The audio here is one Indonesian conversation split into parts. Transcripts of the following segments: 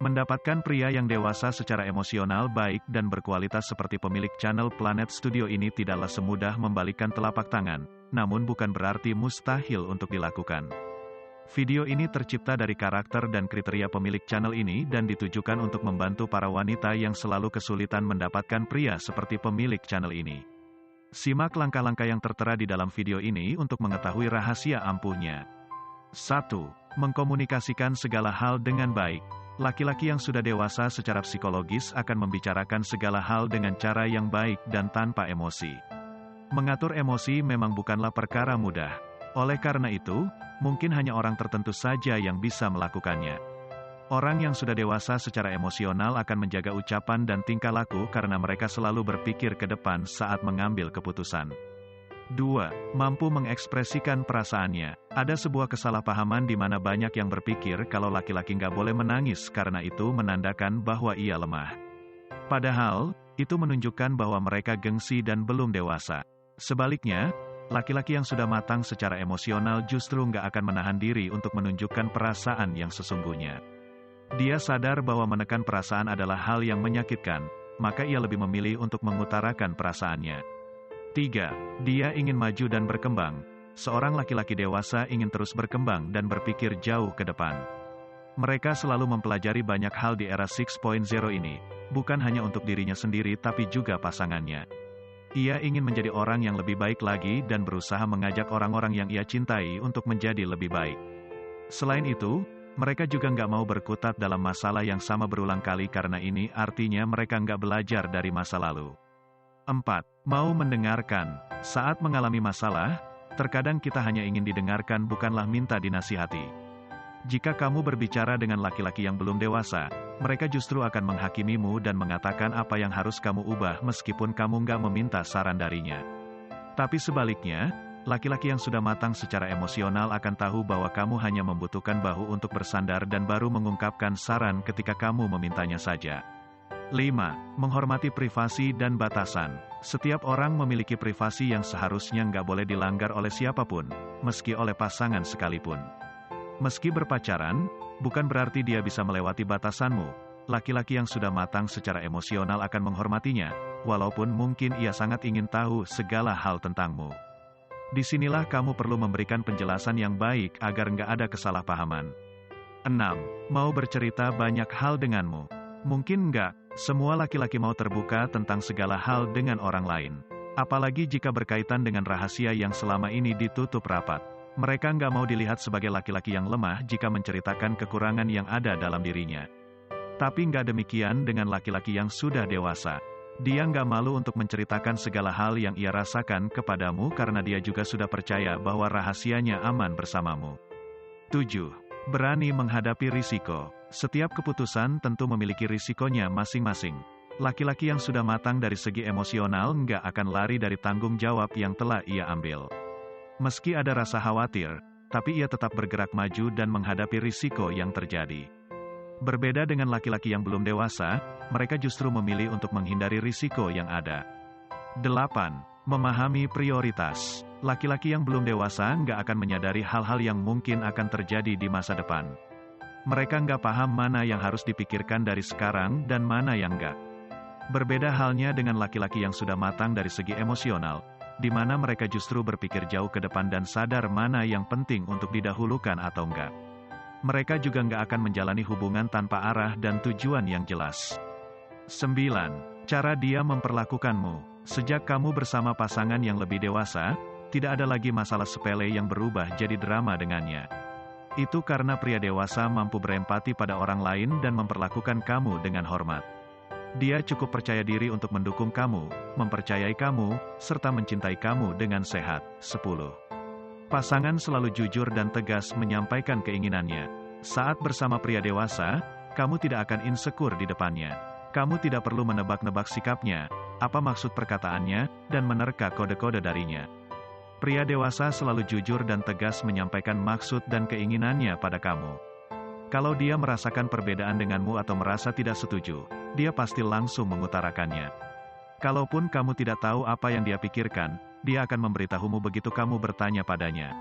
Mendapatkan pria yang dewasa secara emosional baik dan berkualitas seperti pemilik channel Planet Studio ini tidaklah semudah membalikkan telapak tangan, namun bukan berarti mustahil untuk dilakukan. Video ini tercipta dari karakter dan kriteria pemilik channel ini dan ditujukan untuk membantu para wanita yang selalu kesulitan mendapatkan pria seperti pemilik channel ini. Simak langkah-langkah yang tertera di dalam video ini untuk mengetahui rahasia ampuhnya. 1. Mengkomunikasikan segala hal dengan baik. Laki-laki yang sudah dewasa secara psikologis akan membicarakan segala hal dengan cara yang baik dan tanpa emosi. Mengatur emosi memang bukanlah perkara mudah. Oleh karena itu, mungkin hanya orang tertentu saja yang bisa melakukannya. Orang yang sudah dewasa secara emosional akan menjaga ucapan dan tingkah laku karena mereka selalu berpikir ke depan saat mengambil keputusan. 2. Mampu mengekspresikan perasaannya. Ada sebuah kesalahpahaman di mana banyak yang berpikir kalau laki-laki nggak boleh menangis karena itu menandakan bahwa ia lemah. Padahal, itu menunjukkan bahwa mereka gengsi dan belum dewasa. Sebaliknya, laki-laki yang sudah matang secara emosional justru nggak akan menahan diri untuk menunjukkan perasaan yang sesungguhnya. Dia sadar bahwa menekan perasaan adalah hal yang menyakitkan, maka ia lebih memilih untuk mengutarakan perasaannya. 3. Dia ingin maju dan berkembang. Seorang laki-laki dewasa ingin terus berkembang dan berpikir jauh ke depan. Mereka selalu mempelajari banyak hal di era 6.0 ini, bukan hanya untuk dirinya sendiri tapi juga pasangannya. Ia ingin menjadi orang yang lebih baik lagi dan berusaha mengajak orang-orang yang ia cintai untuk menjadi lebih baik. Selain itu, mereka juga nggak mau berkutat dalam masalah yang sama berulang kali karena ini artinya mereka nggak belajar dari masa lalu. 4. Mau mendengarkan. Saat mengalami masalah, terkadang kita hanya ingin didengarkan bukanlah minta dinasihati. Jika kamu berbicara dengan laki-laki yang belum dewasa, mereka justru akan menghakimimu dan mengatakan apa yang harus kamu ubah meskipun kamu nggak meminta saran darinya. Tapi sebaliknya, laki-laki yang sudah matang secara emosional akan tahu bahwa kamu hanya membutuhkan bahu untuk bersandar dan baru mengungkapkan saran ketika kamu memintanya saja. 5. Menghormati privasi dan batasan. Setiap orang memiliki privasi yang seharusnya nggak boleh dilanggar oleh siapapun, meski oleh pasangan sekalipun. Meski berpacaran, bukan berarti dia bisa melewati batasanmu. Laki-laki yang sudah matang secara emosional akan menghormatinya, walaupun mungkin ia sangat ingin tahu segala hal tentangmu. Disinilah kamu perlu memberikan penjelasan yang baik agar nggak ada kesalahpahaman. 6. Mau bercerita banyak hal denganmu. Mungkin nggak semua laki-laki mau terbuka tentang segala hal dengan orang lain. Apalagi jika berkaitan dengan rahasia yang selama ini ditutup rapat. Mereka nggak mau dilihat sebagai laki-laki yang lemah jika menceritakan kekurangan yang ada dalam dirinya. Tapi nggak demikian dengan laki-laki yang sudah dewasa. Dia nggak malu untuk menceritakan segala hal yang ia rasakan kepadamu karena dia juga sudah percaya bahwa rahasianya aman bersamamu. 7. Berani menghadapi risiko. Setiap keputusan tentu memiliki risikonya masing-masing. Laki-laki yang sudah matang dari segi emosional nggak akan lari dari tanggung jawab yang telah ia ambil. Meski ada rasa khawatir, tapi ia tetap bergerak maju dan menghadapi risiko yang terjadi. Berbeda dengan laki-laki yang belum dewasa, mereka justru memilih untuk menghindari risiko yang ada. 8. Memahami prioritas. Laki-laki yang belum dewasa nggak akan menyadari hal-hal yang mungkin akan terjadi di masa depan. Mereka nggak paham mana yang harus dipikirkan dari sekarang dan mana yang nggak. Berbeda halnya dengan laki-laki yang sudah matang dari segi emosional, di mana mereka justru berpikir jauh ke depan dan sadar mana yang penting untuk didahulukan atau enggak. Mereka juga nggak akan menjalani hubungan tanpa arah dan tujuan yang jelas. 9. Cara dia memperlakukanmu. Sejak kamu bersama pasangan yang lebih dewasa, tidak ada lagi masalah sepele yang berubah jadi drama dengannya. Itu karena pria dewasa mampu berempati pada orang lain dan memperlakukan kamu dengan hormat. Dia cukup percaya diri untuk mendukung kamu, mempercayai kamu, serta mencintai kamu dengan sehat. 10. Pasangan selalu jujur dan tegas menyampaikan keinginannya. Saat bersama pria dewasa, kamu tidak akan insecure di depannya. Kamu tidak perlu menebak-nebak sikapnya, apa maksud perkataannya, dan menerka kode-kode darinya. Pria dewasa selalu jujur dan tegas menyampaikan maksud dan keinginannya pada kamu. Kalau dia merasakan perbedaan denganmu atau merasa tidak setuju, dia pasti langsung mengutarakannya. Kalaupun kamu tidak tahu apa yang dia pikirkan, dia akan memberitahumu begitu kamu bertanya padanya.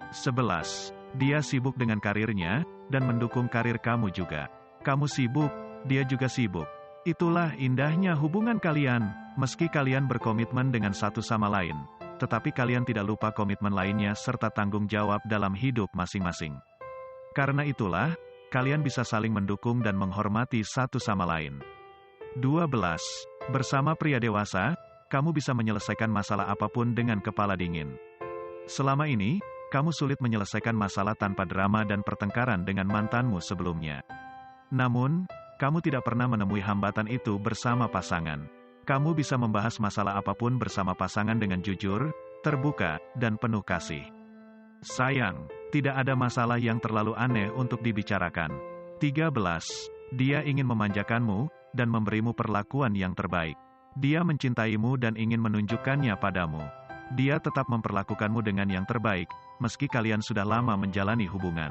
11. Dia sibuk dengan karirnya, dan mendukung karir kamu juga. Kamu sibuk, dia juga sibuk. Itulah indahnya hubungan kalian, meski kalian berkomitmen dengan satu sama lain, tetapi kalian tidak lupa komitmen lainnya serta tanggung jawab dalam hidup masing-masing. Karena itulah, kalian bisa saling mendukung dan menghormati satu sama lain. 12. Bersama pria dewasa, kamu bisa menyelesaikan masalah apapun dengan kepala dingin. Selama ini, kamu sulit menyelesaikan masalah tanpa drama dan pertengkaran dengan mantanmu sebelumnya. Namun, kamu tidak pernah menemui hambatan itu bersama pasangan. Kamu bisa membahas masalah apapun bersama pasangan dengan jujur, terbuka, dan penuh kasih. Sayang, tidak ada masalah yang terlalu aneh untuk dibicarakan. 13. Dia ingin memanjakanmu, dan memberimu perlakuan yang terbaik. Dia mencintaimu dan ingin menunjukkannya padamu. Dia tetap memperlakukanmu dengan yang terbaik, meski kalian sudah lama menjalani hubungan.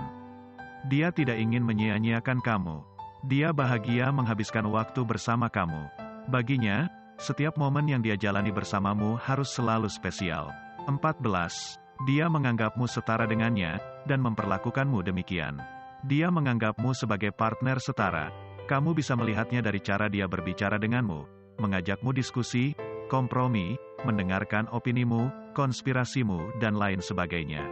Dia tidak ingin menyia-nyiakan kamu. Dia bahagia menghabiskan waktu bersama kamu. Baginya, setiap momen yang dia jalani bersamamu harus selalu spesial. 14. Dia menganggapmu setara dengannya, dan memperlakukanmu demikian. Dia menganggapmu sebagai partner setara. Kamu bisa melihatnya dari cara dia berbicara denganmu, mengajakmu diskusi, kompromi, mendengarkan opinimu, konspirasimu, dan lain sebagainya.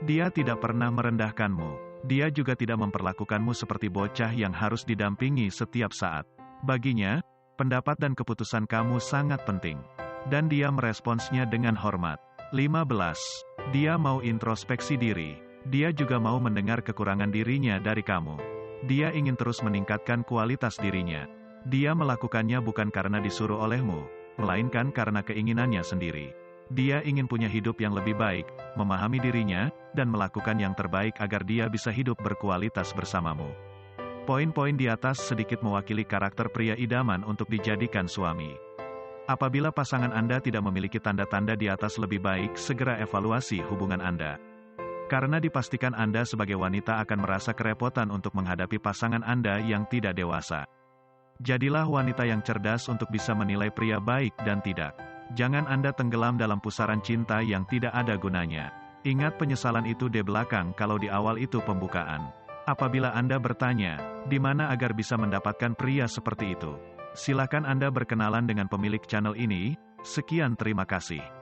Dia tidak pernah merendahkanmu. Dia juga tidak memperlakukanmu seperti bocah yang harus didampingi setiap saat. Baginya, pendapat dan keputusan kamu sangat penting. Dan dia meresponsnya dengan hormat. 15. Dia mau introspeksi diri. Dia juga mau mendengar kekurangan dirinya dari kamu. Dia ingin terus meningkatkan kualitas dirinya. Dia melakukannya bukan karena disuruh olehmu, melainkan karena keinginannya sendiri. Dia ingin punya hidup yang lebih baik, memahami dirinya, dan melakukan yang terbaik agar dia bisa hidup berkualitas bersamamu. Poin-poin di atas sedikit mewakili karakter pria idaman untuk dijadikan suami. Apabila pasangan Anda tidak memiliki tanda-tanda di atas lebih baik, segera evaluasi hubungan Anda. Karena dipastikan Anda sebagai wanita akan merasa kerepotan untuk menghadapi pasangan Anda yang tidak dewasa. Jadilah wanita yang cerdas untuk bisa menilai pria baik dan tidak. Jangan Anda tenggelam dalam pusaran cinta yang tidak ada gunanya. Ingat, penyesalan itu di belakang kalau di awal itu pembukaan. Apabila Anda bertanya, di mana agar bisa mendapatkan pria seperti itu? Silakan Anda berkenalan dengan pemilik channel ini. Sekian, terima kasih.